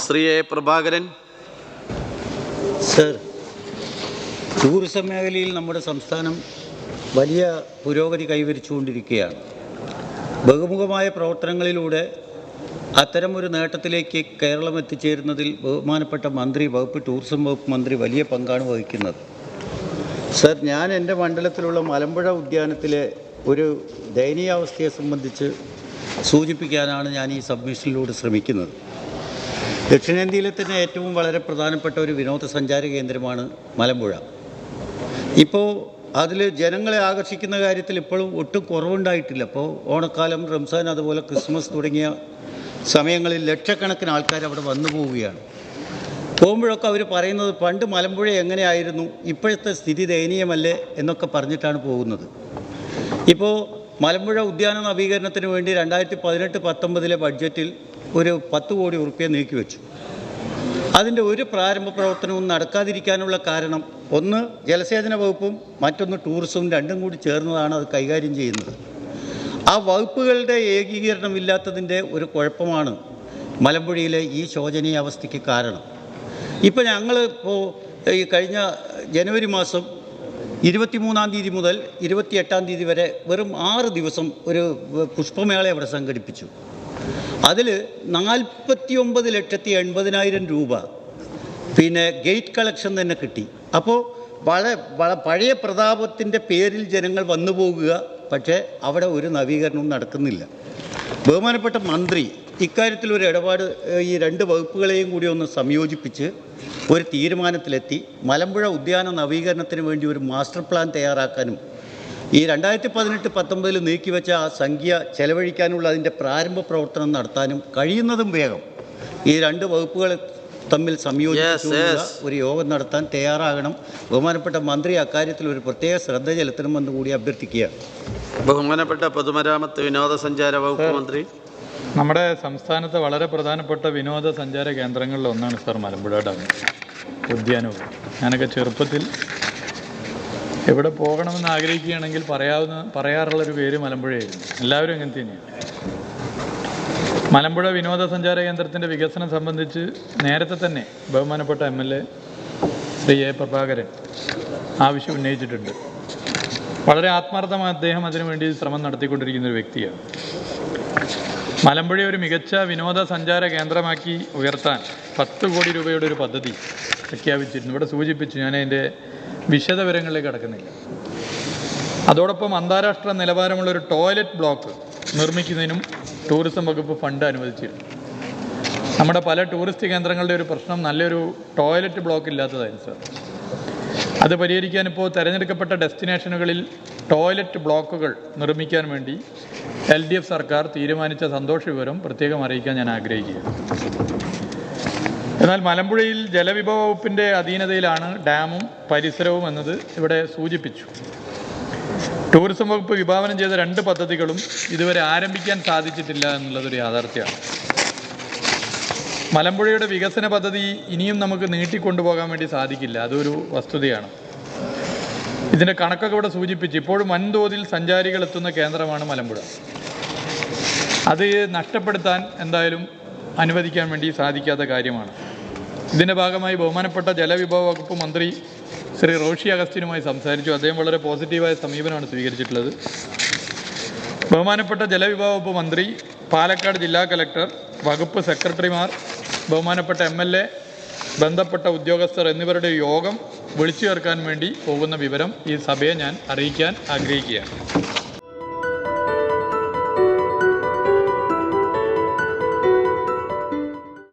Shri A. Prabhakaran. Sir, tourism മേഖലയിൽ നമ്മുടെ സംസ്ഥാനം വലിയ പുരോഗതി കൈവരിച്ചുകൊണ്ടിരിക്കുകയാണ്. ബഹുമുഖമായ പ്രവർത്തനങ്ങളിലൂടെ അത്തരമൊരു നേട്ടത്തിലേക്ക് കേരളം എത്തിച്ചേരുന്നതിൽ ബഹുമാനപ്പെട്ട മന്ത്രി, ടൂറിസം വകുപ്പ് മന്ത്രി വലിയ പങ്കാണ് വഹിക്കുന്നത്. സർ, ഞാൻ എൻ്റെ മണ്ഡലത്തിലുള്ള മലമ്പുഴ ഉദ്യാനത്തിലെ ഒരു ദയനീയാവസ്ഥയെ സംബന്ധിച്ച് സൂചിപ്പിക്കാനാണ് ഞാൻ ഈ സബ്മിഷനിലൂടെ ശ്രമിക്കുന്നത്. ദക്ഷിണേന്ത്യയിലെ തന്നെ ഏറ്റവും വളരെ പ്രധാനപ്പെട്ട ഒരു വിനോദസഞ്ചാര കേന്ദ്രമാണ് മലമ്പുഴ. ഇപ്പോൾ അതിൽ ജനങ്ങളെ ആകർഷിക്കുന്ന കാര്യത്തിൽ ഇപ്പോഴും ഒട്ടും കുറവുണ്ടായിട്ടില്ല. അപ്പോൾ ഓണക്കാലം, റംസാൻ, അതുപോലെ ക്രിസ്മസ് തുടങ്ങിയ സമയങ്ങളിൽ ലക്ഷക്കണക്കിന് ആൾക്കാർ അവിടെ വന്നു പോവുകയാണ്. പോകുമ്പോഴൊക്കെ അവർ പറയുന്നത് പണ്ട് മലമ്പുഴ എങ്ങനെയായിരുന്നു, ഇപ്പോഴത്തെ സ്ഥിതി ദയനീയമല്ലേ എന്നൊക്കെ പറഞ്ഞിട്ടാണ് പോകുന്നത്. ഇപ്പോൾ മലമ്പുഴ ഉദ്യാന നവീകരണത്തിന് വേണ്ടി 2018-19 ബഡ്ജറ്റിൽ ഒരു 10 കോടി റുപ്യ നീക്കിവെച്ചു. അതിൻ്റെ ഒരു പ്രാരംഭ പ്രവർത്തനവും നടക്കാതിരിക്കാനുള്ള കാരണം ഒന്ന് ജലസേചന വകുപ്പും മറ്റൊന്ന് ടൂറിസവും രണ്ടും കൂടി ചേർന്നതാണ് അത് കൈകാര്യം ചെയ്യുന്നത്. ആ വകുപ്പുകളുടെ ഏകീകരണമില്ലാത്തതിൻ്റെ ഒരു കുഴപ്പമാണ് മലമ്പുഴയിലെ ഈ ശോചനീയ അവസ്ഥയ്ക്ക് കാരണം. ഇപ്പോൾ ഈ കഴിഞ്ഞ ജനുവരി മാസം 23-ാം തീയതി മുതൽ 28-ാം തീയതി വരെ വെറും 6 ദിവസം ഒരു പുഷ്പമേള അവിടെ സംഘടിപ്പിച്ചു. അതിൽ 49,80,000 രൂപ ഗേറ്റ് കളക്ഷൻ തന്നെ കിട്ടി. അപ്പോൾ പഴയ പ്രതാപത്തിൻ്റെ പേരിൽ ജനങ്ങൾ വന്നു പോകുക, പക്ഷേ അവിടെ ഒരു നവീകരണവും നടക്കുന്നില്ല. ബഹുമാനപ്പെട്ട മന്ത്രി ഇക്കാര്യത്തിൽ ഒരു ഇടപാട് ഈ 2 വകുപ്പുകളെയും കൂടി ഒന്ന് സംയോജിപ്പിച്ച് ഒരു തീരുമാനത്തിലെത്തി മലമ്പുഴ ഉദ്യാന നവീകരണത്തിന് വേണ്ടി ഒരു മാസ്റ്റർ പ്ലാൻ തയ്യാറാക്കാനും ഈ 2018-19 നീക്കിവെച്ച ആ സംഖ്യ ചെലവഴിക്കാനുള്ള അതിൻ്റെ പ്രാരംഭ പ്രവർത്തനം നടത്താനും കഴിയുന്നതും വേഗം ഈ 2 വകുപ്പുകൾ തമ്മിൽ സംയോജിപ്പിച്ചുള്ള ഒരു യോഗം നടത്താൻ തയ്യാറാകണം. ബഹുമാനപ്പെട്ട മന്ത്രി അക്കാര്യത്തിൽ ഒരു പ്രത്യേക ശ്രദ്ധ ചെലുത്തണമെന്ന് കൂടി അഭ്യർത്ഥിക്കുകയാണ്. ബഹുമാനപ്പെട്ട പൊതുമരാമത്ത് വിനോദസഞ്ചാര വകുപ്പ് മന്ത്രി. നമ്മുടെ സംസ്ഥാനത്തെ വളരെ പ്രധാനപ്പെട്ട വിനോദസഞ്ചാര കേന്ദ്രങ്ങളിൽ ഒന്നാണ് സർ മലമ്പുഴ ഡാം ഉദ്യാനവും. ഞാനൊക്കെ ചെറുപ്പത്തിൽ എവിടെ പോകണമെന്ന് ആഗ്രഹിക്കുകയാണെങ്കിൽ പറയാറുള്ളൊരു പേര് മലമ്പുഴയായിരുന്നു. എല്ലാവരും അങ്ങനെ തന്നെയാണ്. മലമ്പുഴ വിനോദസഞ്ചാര കേന്ദ്രത്തിൻ്റെ വികസനം സംബന്ധിച്ച് നേരത്തെ തന്നെ ബഹുമാനപ്പെട്ട MLA ശ്രീ എ. പ്രഭാകരൻ ആവശ്യം ഉന്നയിച്ചിട്ടുണ്ട്. വളരെ ആത്മാർത്ഥമായി അദ്ദേഹം അതിനുവേണ്ടി ശ്രമം നടത്തിക്കൊണ്ടിരിക്കുന്ന ഒരു വ്യക്തിയാണ്. മലമ്പുഴയെ ഒരു മികച്ച വിനോദസഞ്ചാര കേന്ദ്രമാക്കി ഉയർത്താൻ 10 കോടി രൂപയുടെ ഒരു പദ്ധതി പ്രഖ്യാപിച്ചിരുന്നു. ഇവിടെ സൂചിപ്പിച്ചു, ഞാൻ അതിൻ്റെ വിശദവിവരങ്ങളിലേക്ക് കടക്കുന്നില്ല. അതോടൊപ്പം അന്താരാഷ്ട്ര നിലവാരമുള്ള ഒരു ടോയ്ലറ്റ് ബ്ലോക്ക് നിർമ്മിക്കുന്നതിനും ടൂറിസം വകുപ്പ് ഫണ്ട് അനുവദിച്ചിരുന്നു. നമ്മുടെ പല ടൂറിസ്റ്റ് കേന്ദ്രങ്ങളുടെ ഒരു പ്രശ്നം നല്ലൊരു ടോയ്ലറ്റ് ബ്ലോക്ക് ഇല്ലാത്തതായിരുന്നു സാർ. അത് പരിഹരിക്കാൻ ഇപ്പോൾ തിരഞ്ഞെടുക്കപ്പെട്ട ഡെസ്റ്റിനേഷനുകളിൽ ടോയ്ലറ്റ് ബ്ലോക്കുകൾ നിർമ്മിക്കാൻ വേണ്ടി LDF സർക്കാർ തീരുമാനിച്ച സന്തോഷ വിവരം പ്രത്യേകം അറിയിക്കാൻ ഞാൻ ആഗ്രഹിക്കുകയാണ്. എന്നാൽ മലമ്പുഴയിൽ ജലവിഭവ വകുപ്പിൻ്റെ അധീനതയിലാണ് ഡാമും പരിസരവും എന്നത് ഇവിടെ സൂചിപ്പിച്ചു. ടൂറിസം വകുപ്പ് വിഭാവനം ചെയ്ത 2 പദ്ധതികളും ഇതുവരെ ആരംഭിക്കാൻ സാധിച്ചിട്ടില്ല എന്നുള്ളതൊരു യാഥാർത്ഥ്യമാണ്. മലമ്പുഴയുടെ വികസന പദ്ധതി ഇനിയും നമുക്ക് നീട്ടിക്കൊണ്ടുപോകാൻ വേണ്ടി സാധിക്കില്ല, അതൊരു വസ്തുതയാണ്. ഇതിൻ്റെ കണക്കൊക്കെ ഇവിടെ സൂചിപ്പിച്ച് ഇപ്പോഴും വൻതോതിൽ സഞ്ചാരികൾ എത്തുന്ന കേന്ദ്രമാണ് മലമ്പുഴ. അത് നഷ്ടപ്പെടുത്താൻ എന്തായാലും അനുവദിക്കാൻ വേണ്ടി സാധിക്കാത്ത കാര്യമാണ്. ഇതിൻ്റെ ഭാഗമായി ബഹുമാനപ്പെട്ട ജലവിഭവ വകുപ്പ് മന്ത്രി ശ്രീ റോഷി അഗസ്റ്റിനുമായി സംസാരിച്ചു. അദ്ദേഹം വളരെ പോസിറ്റീവായ സമീപനമാണ് സ്വീകരിച്ചിട്ടുള്ളത്. ബഹുമാനപ്പെട്ട ജലവിഭവ വകുപ്പ് മന്ത്രി, പാലക്കാട് ജില്ലാ കലക്ടർ, വകുപ്പ് സെക്രട്ടറിമാർ, ബഹുമാനപ്പെട്ട MLA, ബന്ധപ്പെട്ട ഉദ്യോഗസ്ഥർ എന്നിവരുടെ യോഗം വിളിച്ചു ചേർക്കാൻ വേണ്ടി പോകുന്ന വിവരം ഈ സഭയെ ഞാൻ അറിയിക്കാൻ ആഗ്രഹിക്കുകയാണ്.